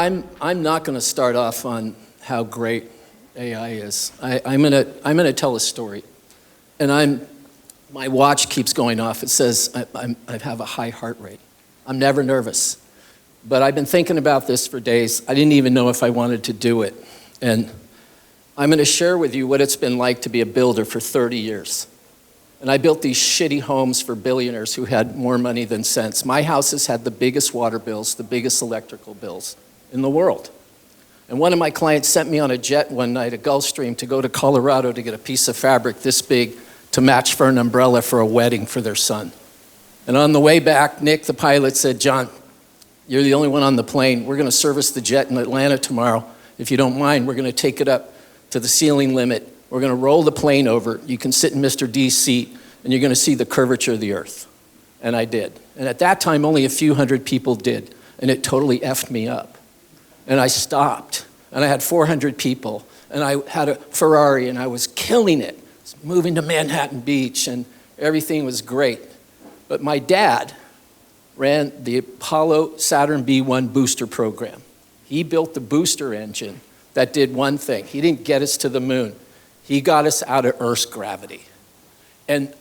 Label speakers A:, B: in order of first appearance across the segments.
A: I'm not going to start off on how great AI is. I'm gonna tell a story, and my watch keeps going off. It says I have a high heart rate. I'm never nervous, but I've been thinking about this for days. I didn't even know if I wanted to do it, and I'm going to share with you what it's been like to be a builder for 30 years. And I built these shitty homes for billionaires who had more money than sense. My house has had the biggest water bills, the biggest electrical bills in the world. And one of my clients sent me on a jet one night, a Gulfstream, to go to Colorado to get a piece of fabric this big to match for an umbrella for a wedding for their son. And on the way back, Nick, the pilot, said, "John, you're the only one on the plane. We're going to service the jet in Atlanta tomorrow. If you don't mind, we're going to take it up to the ceiling limit. We're going to roll the plane over. You can sit in Mr. D's seat, and you're going to see the curvature of the earth." And I did. And at that time, only a few hundred people did, and it totally effed me up. And I stopped, and I had 400 people, and I had a Ferrari, and I was killing it. I was moving to Manhattan Beach, and everything was great. But my dad ran the Apollo Saturn B1 booster program. He built the booster engine that did one thing. He didn't get us to the moon. He got us out of Earth's gravity. And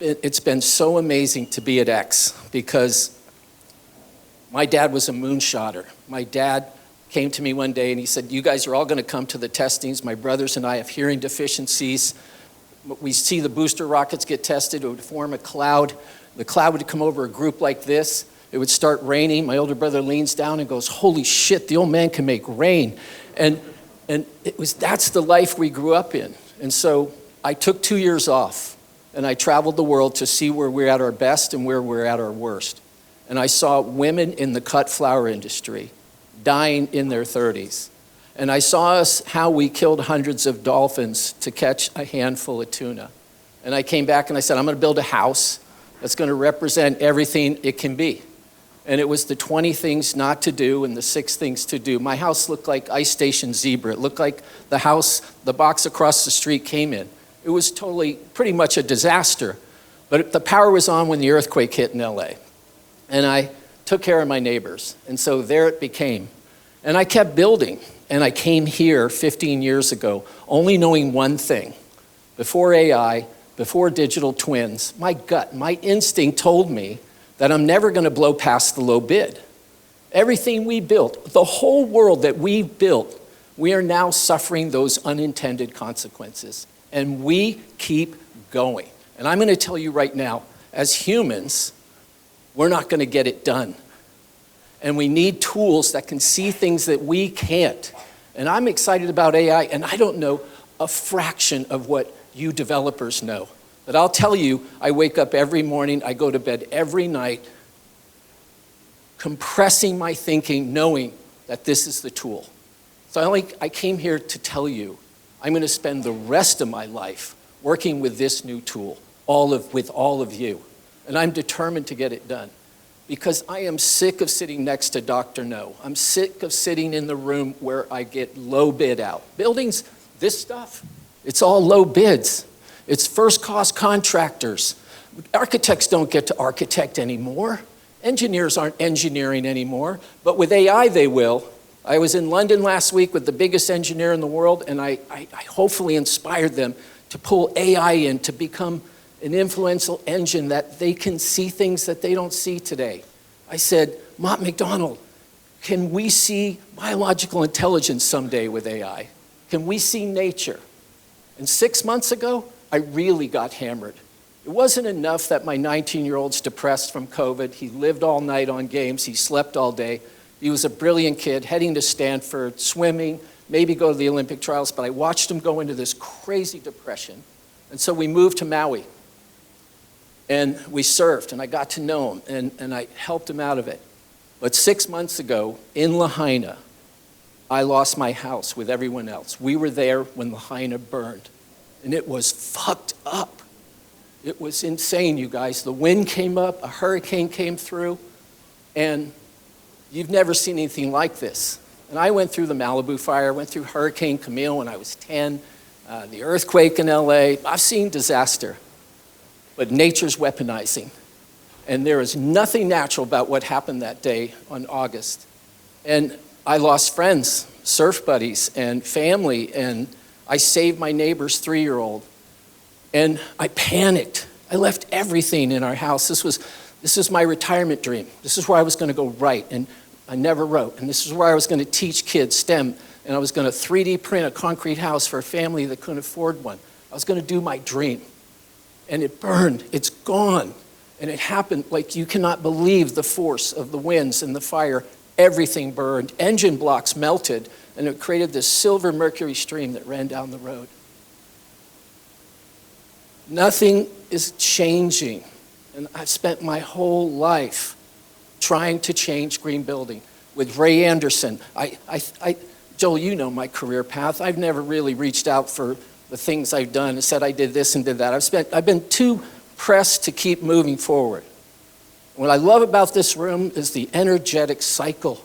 A: it's been so amazing to be at X, because my dad was a moonshotter. My dad came to me one day and he said, "You guys are all going to come to the testings. My brothers and I have hearing deficiencies. We see the booster rockets get tested. It would form a cloud. The cloud would come over a group like this. It would start raining." My older brother leans down and goes, "Holy shit, the old man can make rain." And that's the life we grew up in. And so I took 2 years off, and I traveled the world to see where we're at our best and where we're at our worst. And I saw women in the cut flower industry dying in their 30s. And I saw how we killed hundreds of dolphins to catch a handful of tuna. And I came back and I said, I'm going to build a house that's going to represent everything it can be. And it was the 20 things not to do and the 6 things to do. My house looked like Ice Station Zebra. It looked like the house the box across the street came in. It was totally, pretty much a disaster. But the power was on when the earthquake hit in LA. And I took care of my neighbors. And so there it became. And I kept building. And I came here 15 years ago, only knowing one thing. Before AI, before digital twins, my gut, my instinct told me that I'm never going to blow past the low bid. Everything we built, the whole world that we built, we are now suffering those unintended consequences. And we keep going. And I'm going to tell you right now, as humans, we're not going to get it done. And we need tools that can see things that we can't. And I'm excited about AI, and I don't know a fraction of what you developers know. But I'll tell you, I wake up every morning, I go to bed every night, compressing my thinking, knowing that this is the tool. So I came here to tell you, I'm going to spend the rest of my life working with this new tool, with all of you. And I'm determined to get it done. Because I am sick of sitting next to Dr. No. I'm sick of sitting in the room where I get low bid out. Buildings, this stuff, it's all low bids. It's first cost contractors. Architects don't get to architect anymore. Engineers aren't engineering anymore. But with AI, they will. I was in London last week with the biggest engineer in the world, and I hopefully inspired them to pull AI in to become an influential engine that they can see things that they don't see today. I said, Mott MacDonald, can we see biological intelligence someday with AI? Can we see nature? And 6 months ago, I really got hammered. It wasn't enough that my 19-year-old's depressed from COVID. He lived all night on games. He slept all day. He was a brilliant kid heading to Stanford, swimming, maybe go to the Olympic trials, but I watched him go into this crazy depression. And so we moved to Maui. And we surfed, and I got to know him, and I helped him out of it. But 6 months ago, in Lahaina, I lost my house with everyone else. We were there when Lahaina burned, and it was fucked up. It was insane, you guys. The wind came up, a hurricane came through, and you've never seen anything like this. And I went through the Malibu fire, went through Hurricane Camille when I was 10, the earthquake in LA. I've seen disaster. But nature's weaponizing. And there is nothing natural about what happened that day on August. And I lost friends, surf buddies, and family, and I saved my neighbor's 3-year-old. And I panicked. I left everything in our house. This was my retirement dream. This is where I was going to go write, and I never wrote. And this is where I was going to teach kids STEM, and I was going to 3D print a concrete house for a family that couldn't afford one. I was going to do my dream. And it burned. It's gone. And it happened like you cannot believe the force of the winds and the fire. Everything burned. Engine blocks melted, and it created this silver mercury stream that ran down the road. Nothing is changing. And I've spent my whole life trying to change green building. With Ray Anderson, Joel, you know my career path. I've never really reached out for the things I've done and said I did this and did that. I've been too pressed to keep moving forward. What I love about this room is the energetic cycle,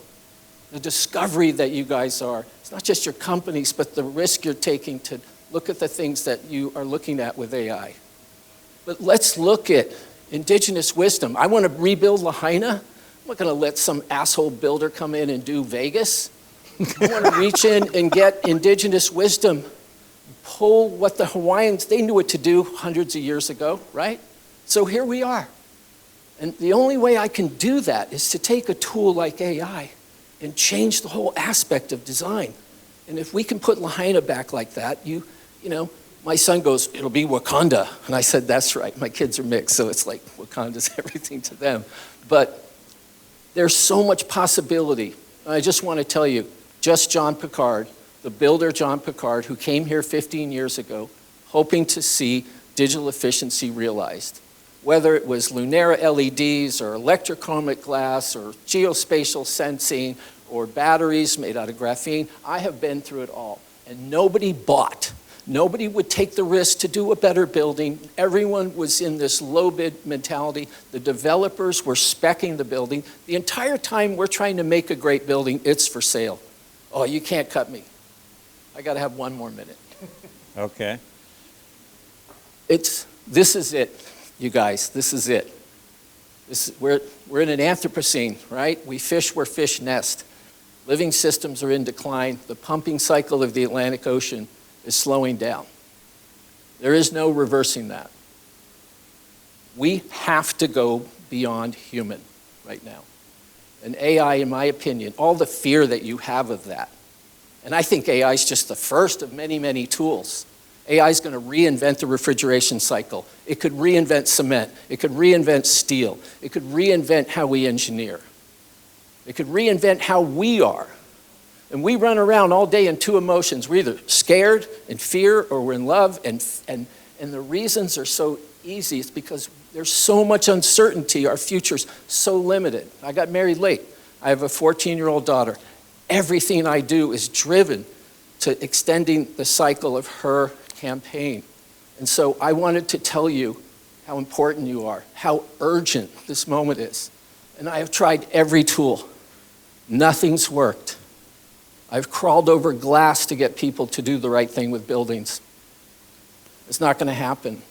A: the discovery that you guys are. It's not just your companies, but the risk you're taking to look at the things that you are looking at with AI. But let's look at indigenous wisdom. I want to rebuild Lahaina. I'm not going to let some asshole builder come in and do Vegas. I want to reach in and get indigenous wisdom. Pull what the Hawaiians, they knew what to do hundreds of years ago, right? So here we are. And the only way I can do that is to take a tool like AI and change the whole aspect of design. And if we can put Lahaina back like that, you know, my son goes, it'll be Wakanda. And I said, that's right. My kids are mixed, so it's like Wakanda's everything to them. But there's so much possibility. I just want to tell you, just John Picard, the builder John Picard, who came here 15 years ago, hoping to see digital efficiency realized. Whether it was Lunera LEDs or electrochromic glass or geospatial sensing or batteries made out of graphene, I have been through it all. And nobody bought. Nobody would take the risk to do a better building. Everyone was in this low bid mentality. The developers were speccing the building. The entire time we're trying to make a great building, it's for sale. Oh, you can't cut me. I got to have one more minute.
B: Okay.
A: This is it, you guys. This is it. We're in an Anthropocene, right? We fish where fish nest. Living systems are in decline. The pumping cycle of the Atlantic Ocean is slowing down. There is no reversing that. We have to go beyond human right now. And AI, in my opinion, all the fear that you have of that, and I think AI is just the first of many, many tools. AI is going to reinvent the refrigeration cycle. It could reinvent cement. It could reinvent steel. It could reinvent how we engineer. It could reinvent how we are. And we run around all day in two emotions. We're either scared and fear, or we're in love. And the reasons are so easy. It's because there's so much uncertainty. Our future's so limited. I got married late. I have a 14-year-old daughter. Everything I do is driven to extending the cycle of her campaign. And so I wanted to tell you how important you are, how urgent this moment is. And I have tried every tool. Nothing's worked. I've crawled over glass to get people to do the right thing with buildings. It's not going to happen.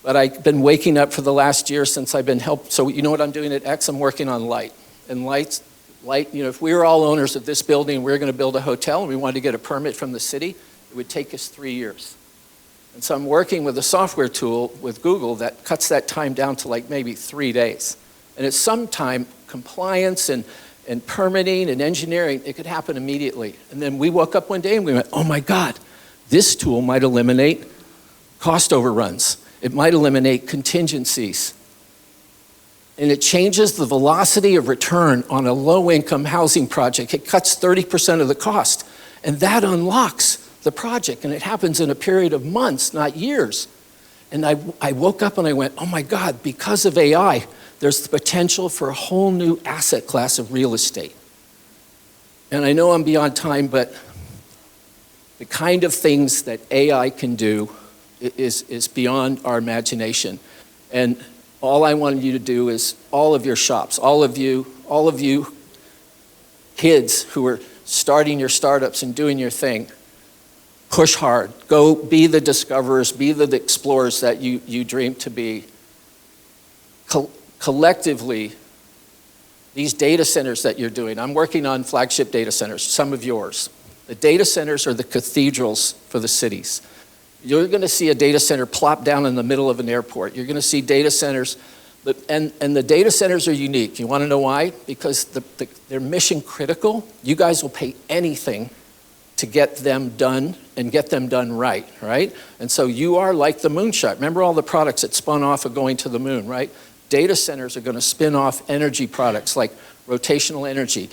A: But I've been waking up for the last year since I've been helped. So you know what I'm doing at X? I'm working on light. And light, you know, if we were all owners of this building and we were going to build a hotel and we wanted to get a permit from the city, it would take us 3 years. And so I'm working with a software tool with Google that cuts that time down to like maybe 3 days. And at some time, compliance and permitting and engineering, it could happen immediately. And then we woke up one day and we went, oh my God, this tool might eliminate cost overruns. It might eliminate contingencies. And it changes the velocity of return on a low-income housing project. It cuts 30% of the cost. And that unlocks the project. And it happens in a period of months, not years. And I woke up and I went, oh my God, because of AI, there's the potential for a whole new asset class of real estate. And I know I'm beyond time, but the kind of things that AI can do is beyond our imagination. And all I wanted you to do is, all of your shops, all of you kids who are starting your startups and doing your thing, push hard. Go be the discoverers, be the explorers that you dream to be. Collectively, these data centers that you're doing, I'm working on flagship data centers, some of yours. The data centers are the cathedrals for the cities. You're going to see a data center plop down in the middle of an airport. You're going to see data centers, and the data centers are unique. You want to know why? Because they're mission critical. You guys will pay anything to get them done and get them done right, right? And so you are like the moonshot. Remember all the products that spun off of going to the moon, right? Data centers are going to spin off energy products like rotational energy,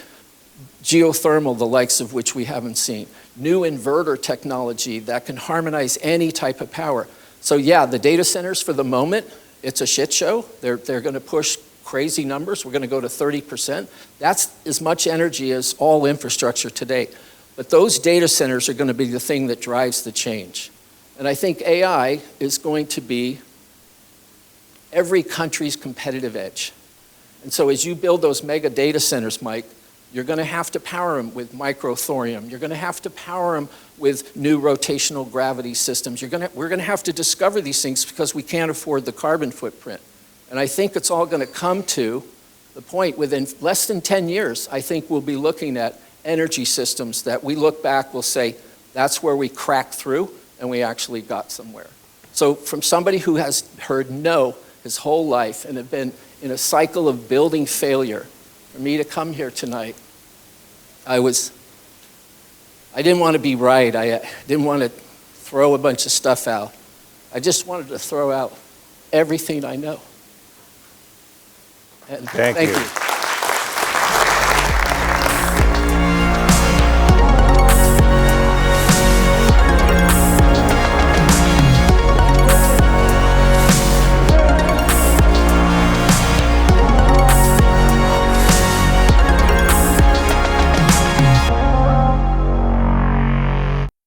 A: geothermal, the likes of which we haven't seen, new inverter technology that can harmonize any type of power. So yeah, the data centers for the moment, it's a shit show. They're going to push crazy numbers. We're going to go to 30%. That's as much energy as all infrastructure today. But those data centers are going to be the thing that drives the change. And I think AI is going to be every country's competitive edge. And so as you build those mega data centers, Mike, you're going to have to power them with microthorium. You're going to have to power them with new rotational gravity systems. We're going to have to discover these things because we can't afford the carbon footprint. And I think it's all going to come to the point within less than 10 years, I think we'll be looking at energy systems that we look back, we'll say, that's where we cracked through and we actually got somewhere. So from somebody who has heard no his whole life and have been in a cycle of building failure, for me to come here tonight, I didn't want to be right. I didn't want to throw a bunch of stuff out. I just wanted to throw out everything I know. And thank you.